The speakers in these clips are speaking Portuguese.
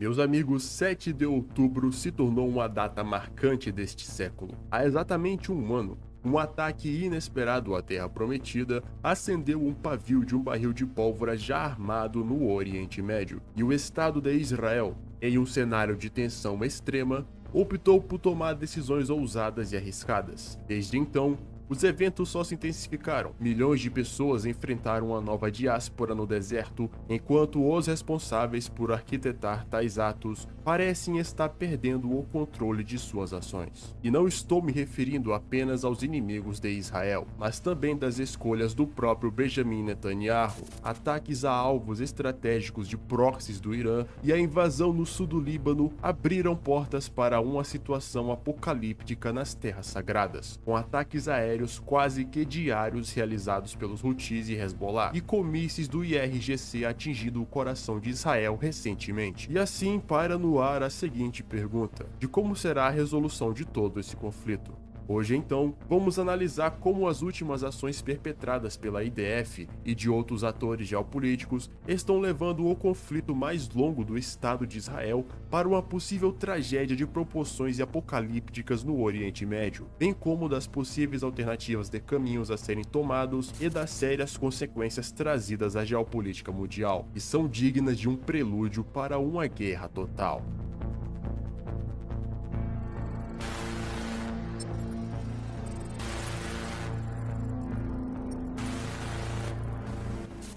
Meus amigos, 7 de outubro se tornou uma data marcante deste século. Há exatamente um ano, um ataque inesperado à Terra Prometida acendeu um pavio de um barril de pólvora já armado no Oriente Médio. E o Estado de Israel, em um cenário de tensão extrema, optou por tomar decisões ousadas e arriscadas. Desde então, os eventos só se intensificaram. Milhões de pessoas enfrentaram uma nova diáspora no deserto, enquanto os responsáveis por arquitetar tais atos parecem estar perdendo o controle de suas ações. E não estou me referindo apenas aos inimigos de Israel, mas também das escolhas do próprio Benjamin Netanyahu, ataques a alvos estratégicos de proxies do Irã e a invasão no sul do Líbano abriram portas para uma situação apocalíptica nas terras sagradas, com ataques aéreos quase que diários realizados pelos Houthis e Hezbollah, e com mísseis do IRGC atingindo o coração de Israel recentemente. E assim paira no ar a seguinte pergunta: de como será a resolução de todo esse conflito? Hoje, então, vamos analisar como as últimas ações perpetradas pela IDF e de outros atores geopolíticos estão levando o conflito mais longo do Estado de Israel para uma possível tragédia de proporções apocalípticas no Oriente Médio, bem como das possíveis alternativas de caminhos a serem tomados e das sérias consequências trazidas à geopolítica mundial, que são dignas de um prelúdio para uma guerra total.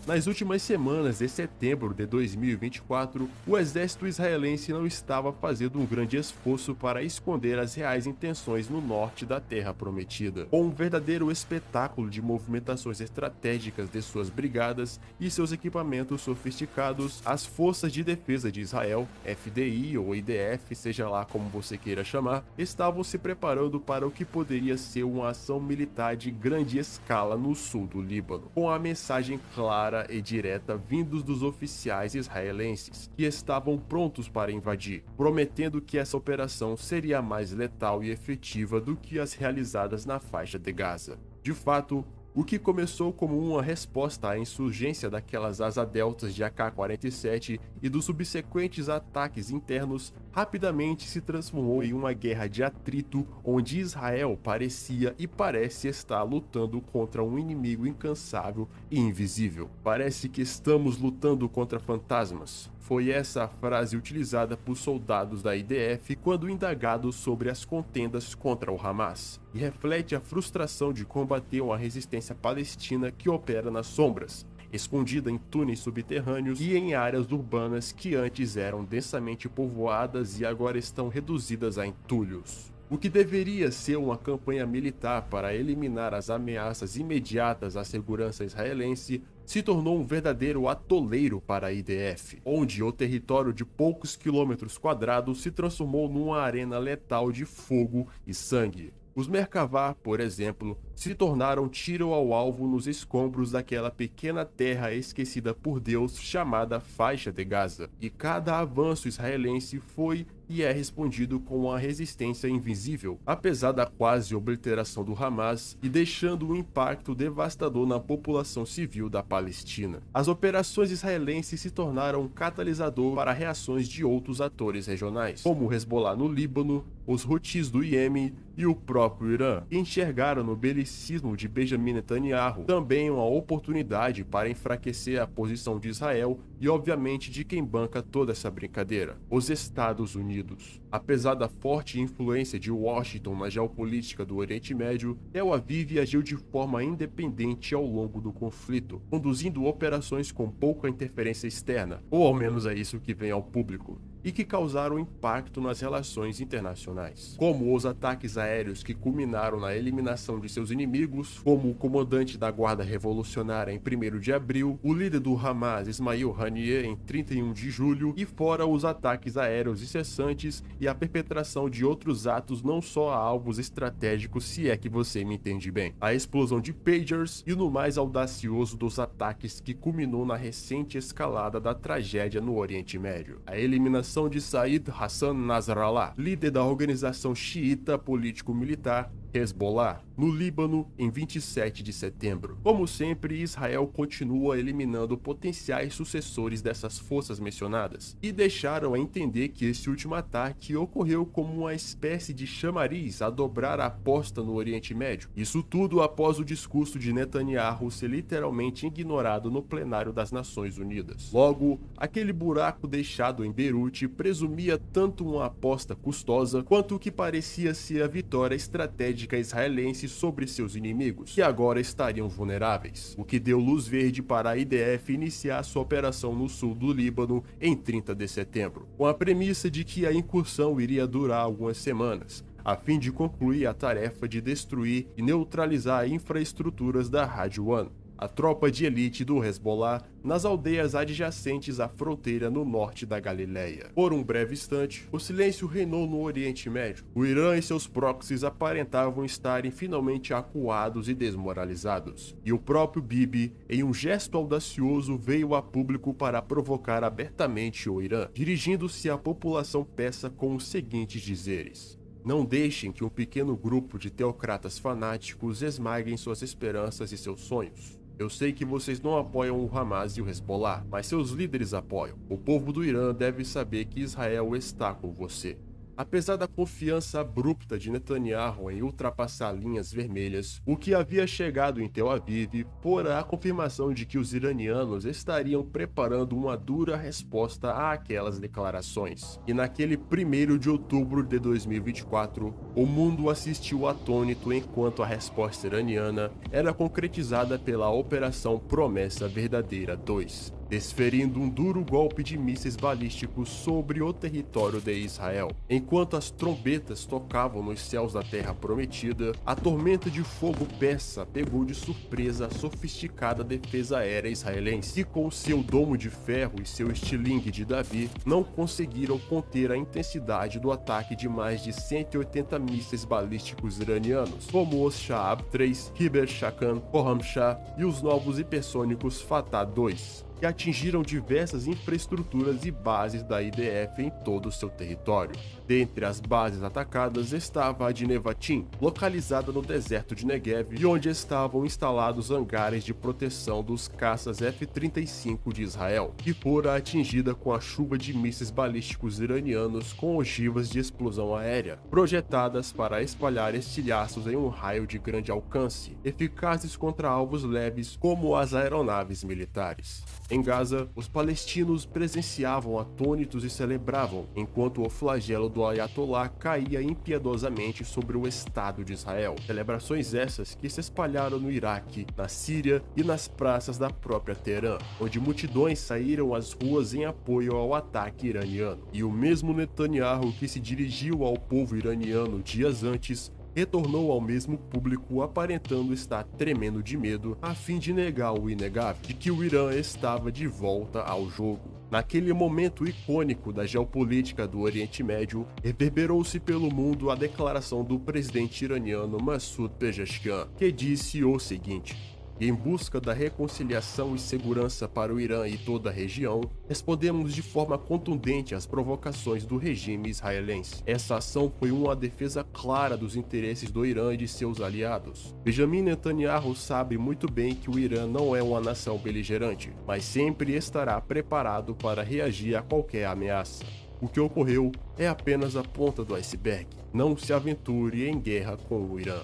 Nas últimas semanas de setembro de 2024, o exército israelense não estava fazendo um grande esforço para esconder as reais intenções no norte da Terra Prometida. Com um verdadeiro espetáculo de movimentações estratégicas de suas brigadas e seus equipamentos sofisticados, as Forças de Defesa de Israel, FDI ou IDF, seja lá como você queira chamar, estavam se preparando para o que poderia ser uma ação militar de grande escala no sul do Líbano, com a mensagem clara e direta vindos dos oficiais israelenses, que estavam prontos para invadir, prometendo que essa operação seria mais letal e efetiva do que as realizadas na faixa de Gaza. De fato, o que começou como uma resposta à insurgência daquelas asa deltas de AK-47 e dos subsequentes ataques internos, rapidamente se transformou em uma guerra de atrito onde Israel parecia e parece estar lutando contra um inimigo incansável e invisível. Parece que estamos lutando contra fantasmas. Foi essa a frase utilizada por soldados da IDF quando indagados sobre as contendas contra o Hamas, e reflete a frustração de combater uma resistência palestina que opera nas sombras, escondida em túneis subterrâneos e em áreas urbanas que antes eram densamente povoadas e agora estão reduzidas a entulhos. O que deveria ser uma campanha militar para eliminar as ameaças imediatas à segurança israelense se tornou um verdadeiro atoleiro para a IDF, onde o território de poucos quilômetros quadrados se transformou numa arena letal de fogo e sangue. Os Merkavah, por exemplo, se tornaram tiro ao alvo nos escombros daquela pequena terra esquecida por Deus chamada Faixa de Gaza, e cada avanço israelense foi e é respondido com uma resistência invisível, apesar da quase obliteração do Hamas e deixando um impacto devastador na população civil da Palestina. As operações israelenses se tornaram um catalisador para reações de outros atores regionais, como o Hezbollah no Líbano, os Houthis do Iêmen e o próprio Irã, que enxergaram no belicismo de Benjamin Netanyahu também uma oportunidade para enfraquecer a posição de Israel e, obviamente, de quem banca toda essa brincadeira, os Estados Unidos. Apesar da forte influência de Washington na geopolítica do Oriente Médio, Tel Aviv agiu de forma independente ao longo do conflito, conduzindo operações com pouca interferência externa, ou ao menos é isso que vem ao público, e que causaram impacto nas relações internacionais, como os ataques aéreos que culminaram na eliminação de seus inimigos, como o comandante da Guarda Revolucionária em 1º de abril, o líder do Hamas, Ismail Haniyeh, em 31 de julho, e fora os ataques aéreos incessantes e a perpetração de outros atos não só a alvos estratégicos, se é que você me entende bem, a explosão de pagers e no mais audacioso dos ataques que culminou na recente escalada da tragédia no Oriente Médio, a eliminação de Said Hassan Nasrallah, líder da organização xiita político-militar Hezbollah, no Líbano, em 27 de setembro. Como sempre, Israel continua eliminando potenciais sucessores dessas forças mencionadas, e deixaram a entender que esse último ataque ocorreu como uma espécie de chamariz a dobrar a aposta no Oriente Médio. Isso tudo após o discurso de Netanyahu ser literalmente ignorado no plenário das Nações Unidas. Logo, aquele buraco deixado em Beirute presumia tanto uma aposta custosa quanto o que parecia ser a vitória estratégica israelense sobre seus inimigos, que agora estariam vulneráveis, o que deu luz verde para a IDF iniciar sua operação no sul do Líbano em 30 de setembro, com a premissa de que a incursão iria durar algumas semanas, a fim de concluir a tarefa de destruir e neutralizar infraestruturas da Rádio One, a tropa de elite do Hezbollah, nas aldeias adjacentes à fronteira no norte da Galileia. Por um breve instante, o silêncio reinou no Oriente Médio. O Irã e seus proxies aparentavam estarem finalmente acuados e desmoralizados. E o próprio Bibi, em um gesto audacioso, veio a público para provocar abertamente o Irã, dirigindo-se à população persa com os seguintes dizeres: não deixem que um pequeno grupo de teocratas fanáticos esmaguem suas esperanças e seus sonhos. Eu sei que vocês não apoiam o Hamas e o Hezbollah, mas seus líderes apoiam. O povo do Irã deve saber que Israel está com você. Apesar da confiança abrupta de Netanyahu em ultrapassar linhas vermelhas, o que havia chegado em Tel Aviv fora a confirmação de que os iranianos estariam preparando uma dura resposta àquelas declarações. E naquele 1º de outubro de 2024, o mundo assistiu atônito enquanto a resposta iraniana era concretizada pela Operação Promessa Verdadeira 2. Desferindo um duro golpe de mísseis balísticos sobre o território de Israel. Enquanto as trombetas tocavam nos céus da Terra Prometida, a tormenta de fogo persa pegou de surpresa a sofisticada defesa aérea israelense, que com seu domo de ferro e seu estilingue de Davi, não conseguiram conter a intensidade do ataque de mais de 180 mísseis balísticos iranianos, como os Shahab-3, Hiber Shakan, Khorramshahr e os novos hipersônicos Fatah 2. Que atingiram diversas infraestruturas e bases da IDF em todo o seu território. Dentre as bases atacadas estava a de Nevatim, localizada no deserto de Negev, e onde estavam instalados hangares de proteção dos caças F-35 de Israel, que fora atingida com a chuva de mísseis balísticos iranianos com ogivas de explosão aérea, projetadas para espalhar estilhaços em um raio de grande alcance, eficazes contra alvos leves como as aeronaves militares. Em Gaza, os palestinos presenciavam atônitos e celebravam, enquanto o flagelo do Ayatollah caía impiedosamente sobre o Estado de Israel. Celebrações essas que se espalharam no Iraque, na Síria e nas praças da própria Teherã, onde multidões saíram às ruas em apoio ao ataque iraniano. E o mesmo Netanyahu que se dirigiu ao povo iraniano dias antes, retornou ao mesmo público aparentando estar tremendo de medo a fim de negar o inegável, de que o Irã estava de volta ao jogo. Naquele momento icônico da geopolítica do Oriente Médio, reverberou-se pelo mundo a declaração do presidente iraniano Masoud Pezeshkian, que disse o seguinte: em busca da reconciliação e segurança para o Irã e toda a região, respondemos de forma contundente às provocações do regime israelense. Essa ação foi uma defesa clara dos interesses do Irã e de seus aliados. Benjamin Netanyahu sabe muito bem que o Irã não é uma nação beligerante, mas sempre estará preparado para reagir a qualquer ameaça. O que ocorreu é apenas a ponta do iceberg. Não se aventure em guerra com o Irã.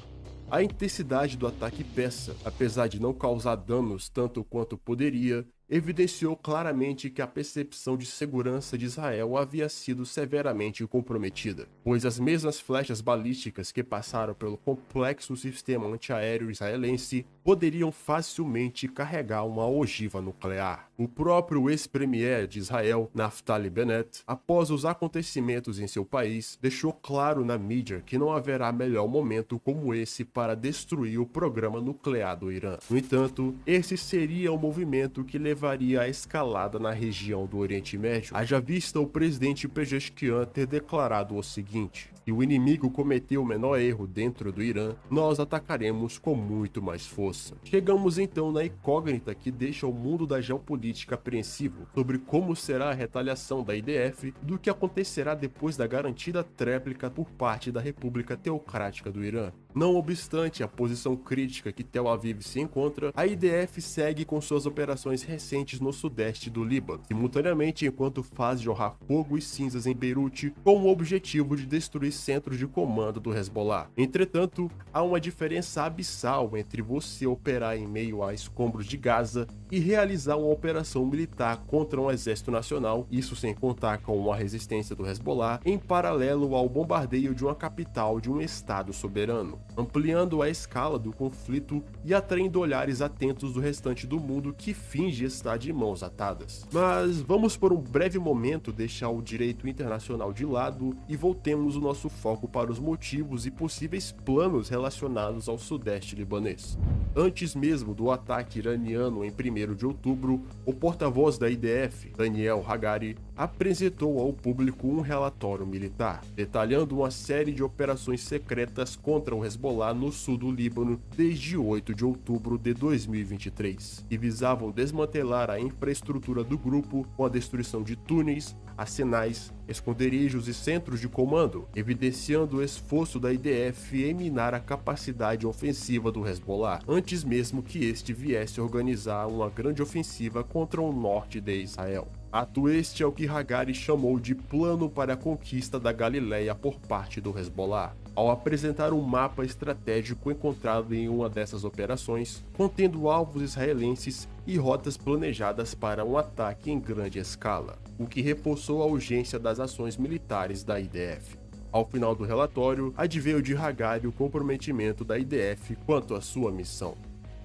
A intensidade do ataque persa, apesar de não causar danos tanto quanto poderia, evidenciou claramente que a percepção de segurança de Israel havia sido severamente comprometida, pois as mesmas flechas balísticas que passaram pelo complexo sistema antiaéreo israelense poderiam facilmente carregar uma ogiva nuclear. O próprio ex-premier de Israel, Naftali Bennett, após os acontecimentos em seu país, deixou claro na mídia que não haverá melhor momento como esse para destruir o programa nuclear do Irã. No entanto, esse seria o movimento que levaria à escalada na região do Oriente Médio, haja vista o presidente Pezeshkian ter declarado o seguinte: Se o inimigo cometeu o menor erro dentro do Irã, nós atacaremos com muito mais força. Chegamos então na incógnita que deixa o mundo da geopolítica apreensivo sobre como será a retaliação da IDF do que acontecerá depois da garantida tréplica por parte da República Teocrática do Irã. Não obstante a posição crítica que Tel Aviv se encontra, a IDF segue com suas operações recentes no sudeste do Líbano, simultaneamente enquanto faz jorrar fogo e cinzas em Beirute com o objetivo de destruir centros de comando do Hezbollah. Entretanto, há uma diferença abissal entre você operar em meio a escombros de Gaza e realizar uma operação militar contra um exército nacional, isso sem contar com a resistência do Hezbollah, em paralelo ao bombardeio de uma capital de um estado soberano, ampliando a escala do conflito e atraindo olhares atentos do restante do mundo que finge estar de mãos atadas. Mas vamos por um breve momento deixar o direito internacional de lado e voltemos o nosso foco para os motivos e possíveis planos relacionados ao sudeste libanês. Antes mesmo do ataque iraniano em 1º de outubro, o porta-voz da IDF, Daniel Hagari, apresentou ao público um relatório militar, detalhando uma série de operações secretas contra o Hezbollah no sul do Líbano desde 8 de outubro de 2023, que visavam desmantelar a infraestrutura do grupo com a destruição de túneis, arsenais, esconderijos e centros de comando, evidenciando o esforço da IDF em minar a capacidade ofensiva do Hezbollah, antes mesmo que este viesse a organizar uma grande ofensiva contra o norte de Israel. Ato este é o que Hagari chamou de plano para a conquista da Galileia por parte do Hezbollah, ao apresentar um mapa estratégico encontrado em uma dessas operações, contendo alvos israelenses e rotas planejadas para um ataque em grande escala, o que reforçou a urgência das ações militares da IDF. Ao final do relatório, adveio de Hagari o comprometimento da IDF quanto à sua missão.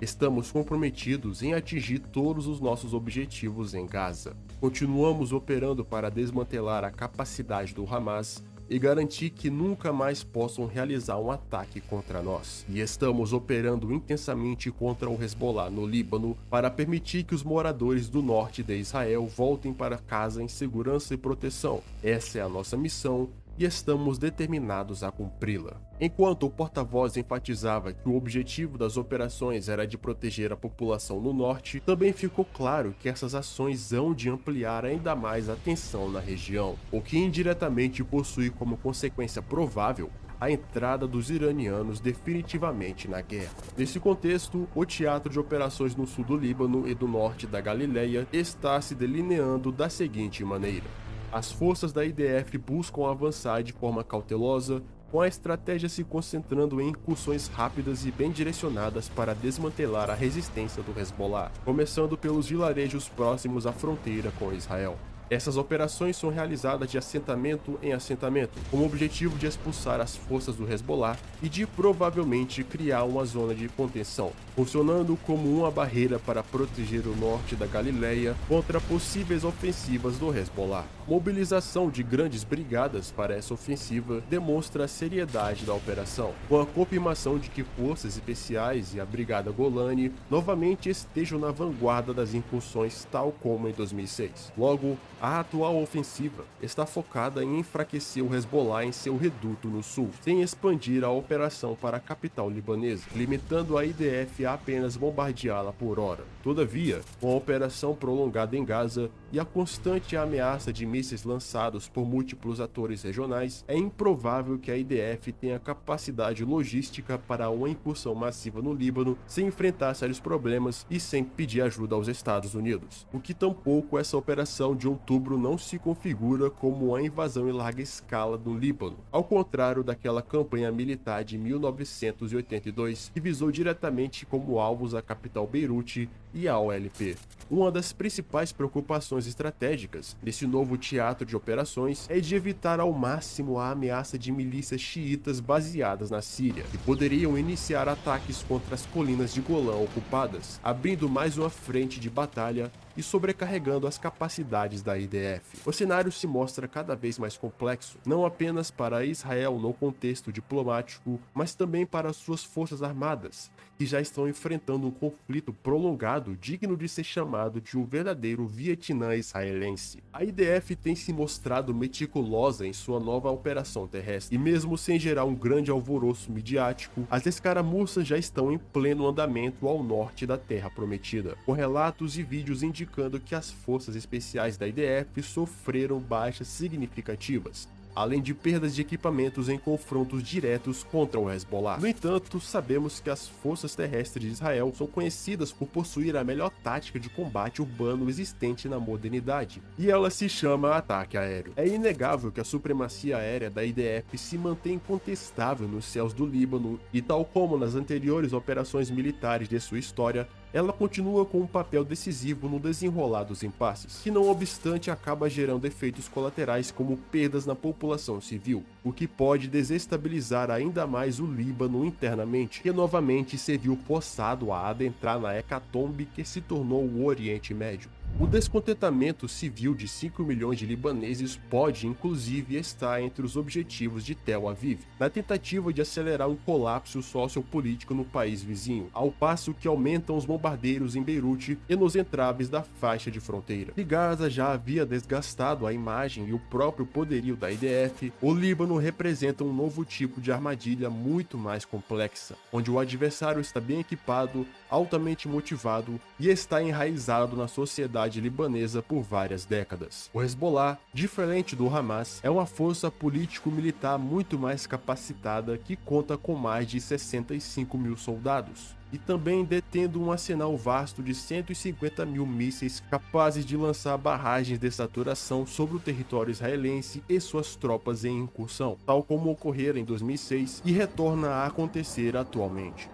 Estamos comprometidos em atingir todos os nossos objetivos em Gaza. Continuamos operando para desmantelar a capacidade do Hamas e garantir que nunca mais possam realizar um ataque contra nós. E estamos operando intensamente contra o Hezbollah no Líbano para permitir que os moradores do norte de Israel voltem para casa em segurança e proteção. Essa é a nossa missão e estamos determinados a cumpri-la. Enquanto o porta-voz enfatizava que o objetivo das operações era de proteger a população no norte, também ficou claro que essas ações hão de ampliar ainda mais a tensão na região, o que indiretamente possui como consequência provável a entrada dos iranianos definitivamente na guerra. Nesse contexto, o teatro de operações no sul do Líbano e do norte da Galileia está se delineando da seguinte maneira: as forças da IDF buscam avançar de forma cautelosa, com a estratégia se concentrando em incursões rápidas e bem direcionadas para desmantelar a resistência do Hezbollah, começando pelos vilarejos próximos à fronteira com Israel. Essas operações são realizadas de assentamento em assentamento, com o objetivo de expulsar as forças do Hezbollah e de provavelmente criar uma zona de contenção, funcionando como uma barreira para proteger o norte da Galileia contra possíveis ofensivas do Hezbollah. Mobilização de grandes brigadas para essa ofensiva demonstra a seriedade da operação, com a confirmação de que forças especiais e a Brigada Golani novamente estejam na vanguarda das incursões tal como em 2006. Logo, a atual ofensiva está focada em enfraquecer o Hezbollah em seu reduto no sul, sem expandir a operação para a capital libanesa, limitando a IDF a apenas bombardeá-la por hora. Todavia, com a operação prolongada em Gaza e a constante ameaça de mísseis lançados por múltiplos atores regionais, é improvável que a IDF tenha capacidade logística para uma incursão massiva no Líbano sem enfrentar sérios problemas e sem pedir ajuda aos Estados Unidos, o que tampouco essa operação de outubro não se configura como uma invasão em larga escala do Líbano, ao contrário daquela campanha militar de 1982 que visou diretamente como alvos a capital Beirute e a OLP. Uma das principais preocupações estratégicas desse novo teatro de operações é de evitar ao máximo a ameaça de milícias xiitas baseadas na Síria, que poderiam iniciar ataques contra as colinas de Golã ocupadas, abrindo mais uma frente de batalha e sobrecarregando as capacidades da IDF. O cenário se mostra cada vez mais complexo, não apenas para Israel no contexto diplomático, mas também para suas forças armadas, que já estão enfrentando um conflito prolongado digno de ser chamado de um verdadeiro Vietnã israelense. A IDF tem se mostrado meticulosa em sua nova operação terrestre, e mesmo sem gerar um grande alvoroço midiático, as escaramuças já estão em pleno andamento ao norte da Terra Prometida, com relatos e vídeos indicando que as forças especiais da IDF sofreram baixas significativas, além de perdas de equipamentos em confrontos diretos contra o Hezbollah. No entanto, sabemos que as forças terrestres de Israel são conhecidas por possuir a melhor tática de combate urbano existente na modernidade, e ela se chama ataque aéreo. É inegável que a supremacia aérea da IDF se mantém incontestável nos céus do Líbano, e tal como nas anteriores operações militares de sua história, ela continua com um papel decisivo no desenrolar dos impasses, que não obstante acaba gerando efeitos colaterais como perdas na população civil, o que pode desestabilizar ainda mais o Líbano internamente, que novamente se viu forçado a adentrar na hecatombe que se tornou o Oriente Médio. O descontentamento civil de 5 milhões de libaneses pode, inclusive, estar entre os objetivos de Tel Aviv, na tentativa de acelerar um colapso sociopolítico no país vizinho, ao passo que aumentam os bombardeiros em Beirute e nos entraves da faixa de fronteira. Se Gaza já havia desgastado a imagem e o próprio poderio da IDF, o Líbano representa um novo tipo de armadilha muito mais complexa, onde o adversário está bem equipado, altamente motivado e está enraizado na sociedade libanesa por várias décadas. O Hezbollah, diferente do Hamas, é uma força político-militar muito mais capacitada que conta com mais de 65 mil soldados, e também detendo um arsenal vasto de 150 mil mísseis capazes de lançar barragens de saturação sobre o território israelense e suas tropas em incursão, tal como ocorrera em 2006 e retorna a acontecer atualmente.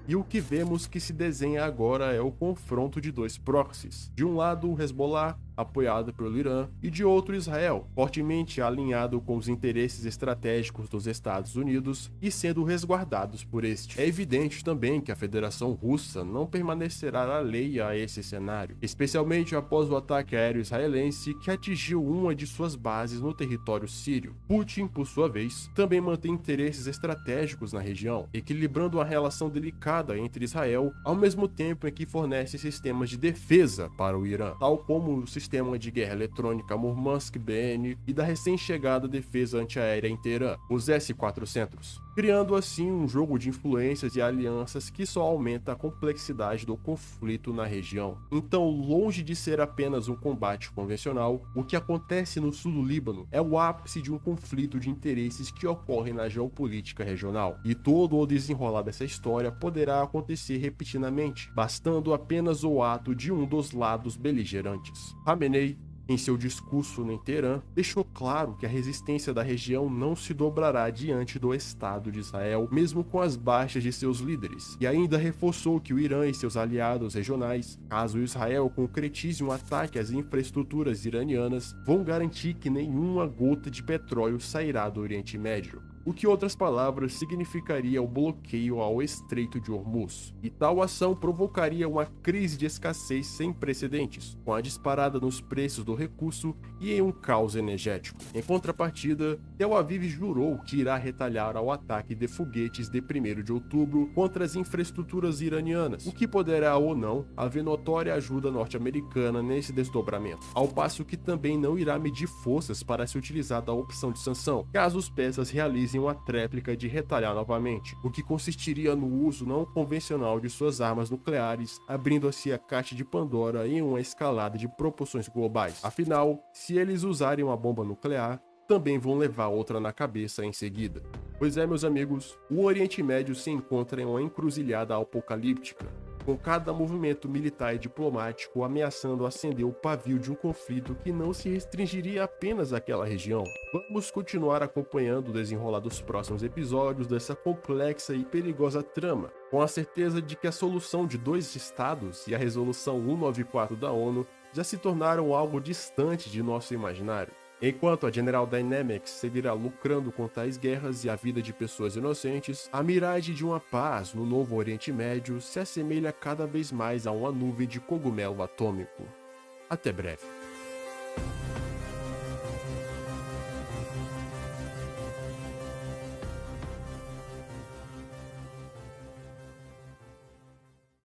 E o que vemos que se desenha agora é o confronto de dois proxies. De um lado, o Hezbollah, apoiado pelo Irã, e de outro Israel, fortemente alinhado com os interesses estratégicos dos Estados Unidos e sendo resguardados por este. É evidente também que a Federação Russa não permanecerá alheia a esse cenário, especialmente após o ataque aéreo israelense que atingiu uma de suas bases no território sírio. Putin, por sua vez, também mantém interesses estratégicos na região, equilibrando uma relação delicada entre Israel, ao mesmo tempo em que fornece sistemas de defesa para o Irã, tal como o sistema de guerra eletrônica Murmansk-BN e da recém-chegada defesa antiaérea em Teherã, os S-400, criando assim um jogo de influências e alianças que só aumenta a complexidade do conflito na região. Então, longe de ser apenas um combate convencional, o que acontece no sul do Líbano é o ápice de um conflito de interesses que ocorre na geopolítica regional, e todo o desenrolar dessa história poderá acontecer repetidamente, bastando apenas o ato de um dos lados beligerantes. Khamenei, em seu discurso em Teherã, deixou claro que a resistência da região não se dobrará diante do Estado de Israel, mesmo com as baixas de seus líderes, e ainda reforçou que o Irã e seus aliados regionais, caso Israel concretize um ataque às infraestruturas iranianas, vão garantir que nenhuma gota de petróleo sairá do Oriente Médio, o que, em outras palavras, significaria o bloqueio ao Estreito de Hormuz. E tal ação provocaria uma crise de escassez sem precedentes, com a disparada nos preços do recurso e em um caos energético. Em contrapartida, Tel Aviv jurou que irá retalhar ao ataque de foguetes de 1º de outubro contra as infraestruturas iranianas, o que poderá ou não haver notória ajuda norte-americana nesse desdobramento, ao passo que também não irá medir forças para se utilizar da opção de sanção, caso os peças realizem uma tréplica de retalhar novamente, o que consistiria no uso não convencional de suas armas nucleares, abrindo assim a caixa de Pandora em uma escalada de proporções globais. Afinal, se eles usarem uma bomba nuclear, também vão levar outra na cabeça em seguida. Pois é, meus amigos, o Oriente Médio se encontra em uma encruzilhada apocalíptica, com cada movimento militar e diplomático ameaçando acender o pavio de um conflito que não se restringiria apenas àquela região. Vamos continuar acompanhando o desenrolar dos próximos episódios dessa complexa e perigosa trama, com a certeza de que a solução de dois estados e a resolução 194 da ONU já se tornaram algo distante de nosso imaginário. Enquanto a General Dynamics seguirá lucrando com tais guerras e a vida de pessoas inocentes, a miragem de uma paz no novo Oriente Médio se assemelha cada vez mais a uma nuvem de cogumelo atômico. Até breve.